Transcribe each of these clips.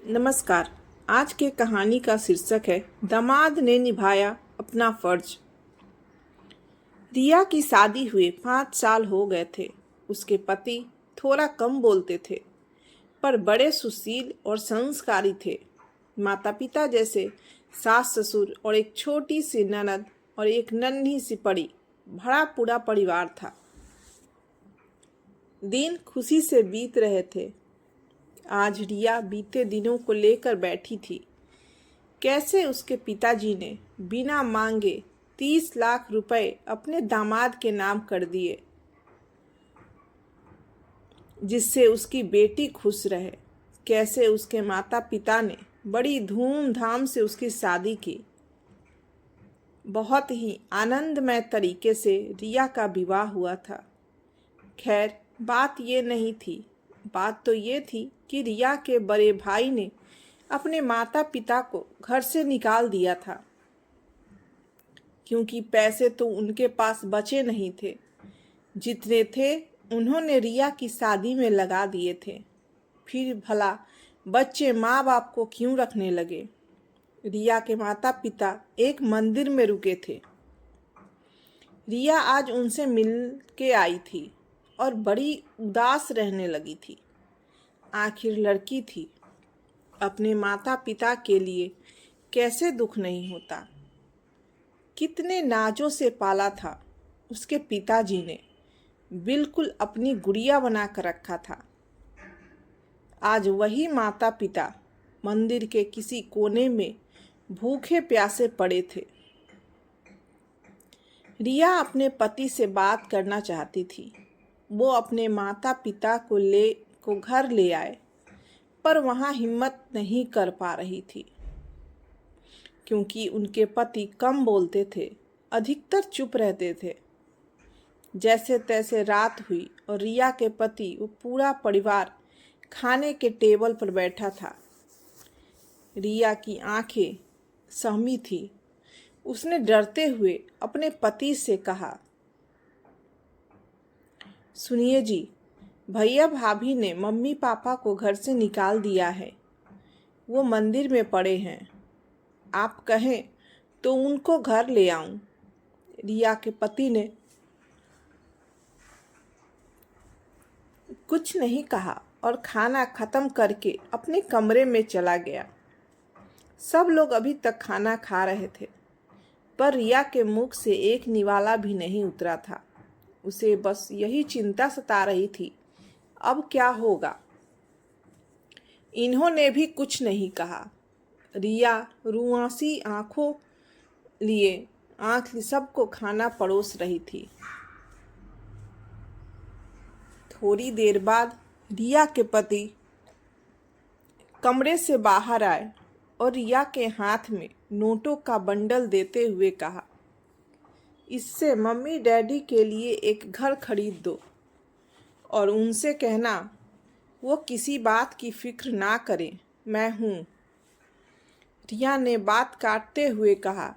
नमस्कार। आज के कहानी का शीर्षक है दामाद ने निभाया अपना फर्ज। रिया की शादी हुए 5 साल हो गए थे। उसके पति थोड़ा कम बोलते थे पर बड़े सुशील और संस्कारी थे। माता पिता जैसे सास ससुर और एक छोटी सी ननद और एक नन्ही सी परी, बड़ा पूरा परिवार था। दिन खुशी से बीत रहे थे। आज रिया बीते दिनों को लेकर बैठी थी। कैसे उसके पिताजी ने बिना मांगे 30 लाख रुपए अपने दामाद के नाम कर दिए, जिससे उसकी बेटी खुश रहे। कैसे उसके माता पिता ने बड़ी धूमधाम से उसकी शादी की। बहुत ही आनंदमय तरीके से रिया का विवाह हुआ था। खैर, बात ये नहीं थी। बात तो ये थी कि रिया के बड़े भाई ने अपने माता पिता को घर से निकाल दिया था, क्योंकि पैसे तो उनके पास बचे नहीं थे। जितने थे उन्होंने रिया की शादी में लगा दिए थे। फिर भला बच्चे माँ बाप को क्यों रखने लगे। रिया के माता पिता एक मंदिर में रुके थे। रिया आज उनसे मिल के आई थी और बड़ी उदास रहने लगी थी। आखिर लड़की थी, अपने माता पिता के लिए कैसे दुख नहीं होता। कितने नाजों से पाला था उसके पिताजी ने, बिल्कुल अपनी गुड़िया बना कर रखा था। आज वही माता पिता मंदिर के किसी कोने में भूखे प्यासे पड़े थे। रिया अपने पति से बात करना चाहती थी। वो अपने माता पिता को घर ले आए, पर वहाँ हिम्मत नहीं कर पा रही थी, क्योंकि उनके पति कम बोलते थे, अधिकतर चुप रहते थे। जैसे तैसे रात हुई और रिया के पति वो पूरा परिवार खाने के टेबल पर बैठा था। रिया की आंखें सहमी थी। उसने डरते हुए अपने पति से कहा, सुनिए जी, भैया भाभी ने मम्मी पापा को घर से निकाल दिया है। वो मंदिर में पड़े हैं। आप कहें तो उनको घर ले आऊं। रिया के पति ने कुछ नहीं कहा और खाना खत्म करके अपने कमरे में चला गया। सब लोग अभी तक खाना खा रहे थे, पर रिया के मुख से एक निवाला भी नहीं उतरा था। उसे बस यही चिंता सता रही थी, अब क्या होगा। इन्होंने भी कुछ नहीं कहा। रिया रुआंसी आंखों लिए सबको खाना परोस रही थी। थोड़ी देर बाद रिया के पति कमरे से बाहर आए और रिया के हाथ में नोटों का बंडल देते हुए कहा, इससे मम्मी डैडी के लिए एक घर खरीद दो और उनसे कहना वो किसी बात की फिक्र ना करें, मैं हूँ। रिया ने बात काटते हुए कहा,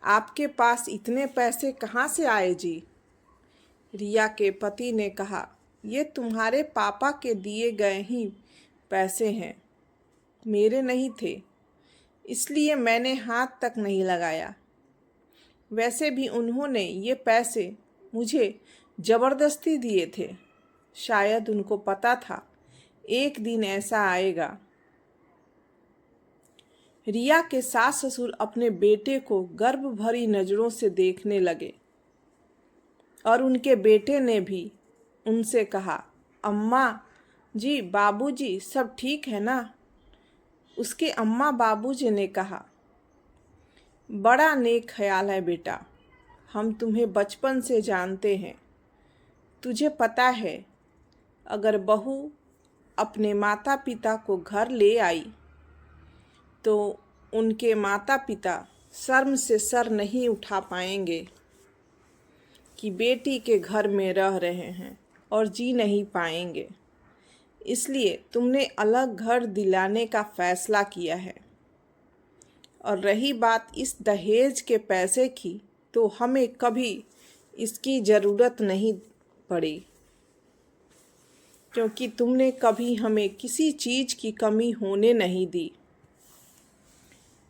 आपके पास इतने पैसे कहाँ से आए जी। रिया के पति ने कहा, ये तुम्हारे पापा के दिए गए ही पैसे हैं, मेरे नहीं थे, इसलिए मैंने हाथ तक नहीं लगाया। वैसे भी उन्होंने ये पैसे मुझे ज़बरदस्ती दिए थे। शायद उनको पता था एक दिन ऐसा आएगा। रिया के सास ससुर अपने बेटे को गर्व भरी नज़रों से देखने लगे और उनके बेटे ने भी उनसे कहा, अम्मा जी, बाबूजी सब ठीक है ना। उसके अम्मा बाबूजी ने कहा, बड़ा नेक ख्याल है बेटा, हम तुम्हें बचपन से जानते हैं। तुझे पता है, अगर बहू अपने माता पिता को घर ले आई तो उनके माता पिता शर्म से सर नहीं उठा पाएंगे कि बेटी के घर में रह रहे हैं और जी नहीं पाएंगे। इसलिए तुमने अलग घर दिलाने का फैसला किया है। और रही बात इस दहेज के पैसे की, तो हमें कभी इसकी ज़रूरत नहीं पड़ी, क्योंकि तुमने कभी हमें किसी चीज़ की कमी होने नहीं दी।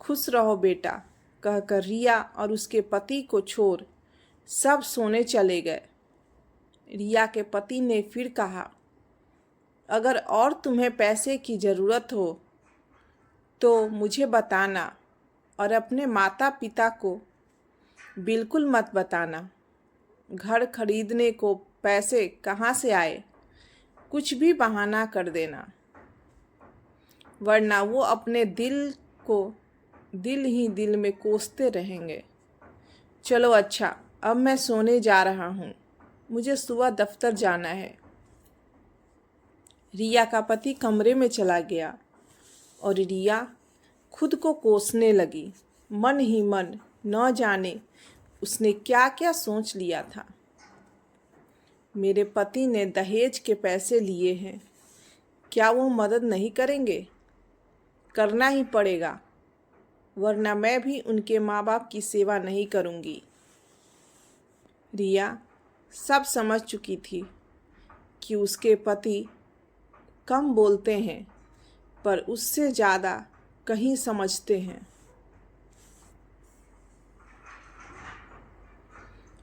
खुश रहो बेटा, कहकर रिया और उसके पति को छोड़ सब सोने चले गए। रिया के पति ने फिर कहा, अगर और तुम्हें पैसे की ज़रूरत हो तो मुझे बताना, और अपने माता पिता को बिल्कुल मत बताना। घर खरीदने को पैसे कहाँ से आए, कुछ भी बहाना कर देना, वरना वो अपने दिल को दिल ही दिल में कोसते रहेंगे। चलो अच्छा, अब मैं सोने जा रहा हूँ, मुझे सुबह दफ्तर जाना है। रिया का पति कमरे में चला गया और रिया खुद को कोसने लगी। मन ही मन न जाने उसने क्या क्या सोच लिया था। मेरे पति ने दहेज के पैसे लिए हैं, क्या वो मदद नहीं करेंगे? करना ही पड़ेगा, वरना मैं भी उनके माँ बाप की सेवा नहीं करूँगी। रिया सब समझ चुकी थी कि उसके पति कम बोलते हैं पर उससे ज़्यादा कहीं समझते हैं।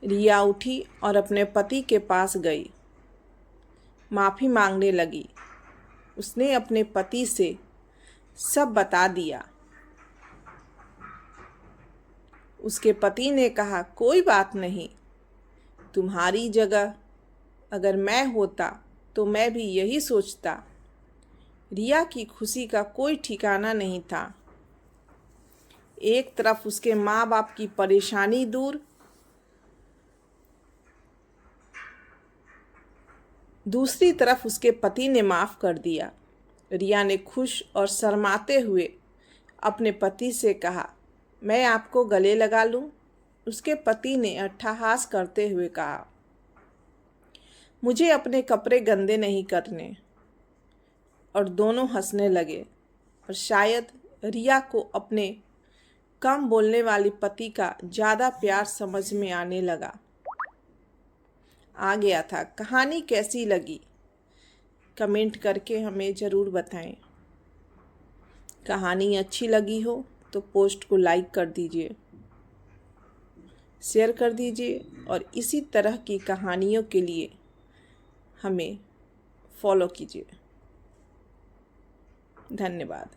रिया उठी और अपने पति के पास गई, माफ़ी मांगने लगी। उसने अपने पति से सब बता दिया। उसके पति ने कहा, कोई बात नहीं, तुम्हारी जगह अगर मैं होता तो मैं भी यही सोचता। रिया की खुशी का कोई ठिकाना नहीं था। एक तरफ उसके माँ बाप की परेशानी दूर, दूसरी तरफ उसके पति ने माफ़ कर दिया। रिया ने खुश और शर्माते हुए अपने पति से कहा, मैं आपको गले लगा लूं? उसके पति ने अट्टहास करते हुए कहा, मुझे अपने कपड़े गंदे नहीं करने। और दोनों हंसने लगे और शायद रिया को अपने कम बोलने वाले पति का ज़्यादा प्यार समझ में आने लगा आ गया था। कहानी कैसी लगी कमेंट करके हमें ज़रूर बताएं। कहानी अच्छी लगी हो तो पोस्ट को लाइक कर दीजिए, शेयर कर दीजिए और इसी तरह की कहानियों के लिए हमें फॉलो कीजिए। धन्यवाद।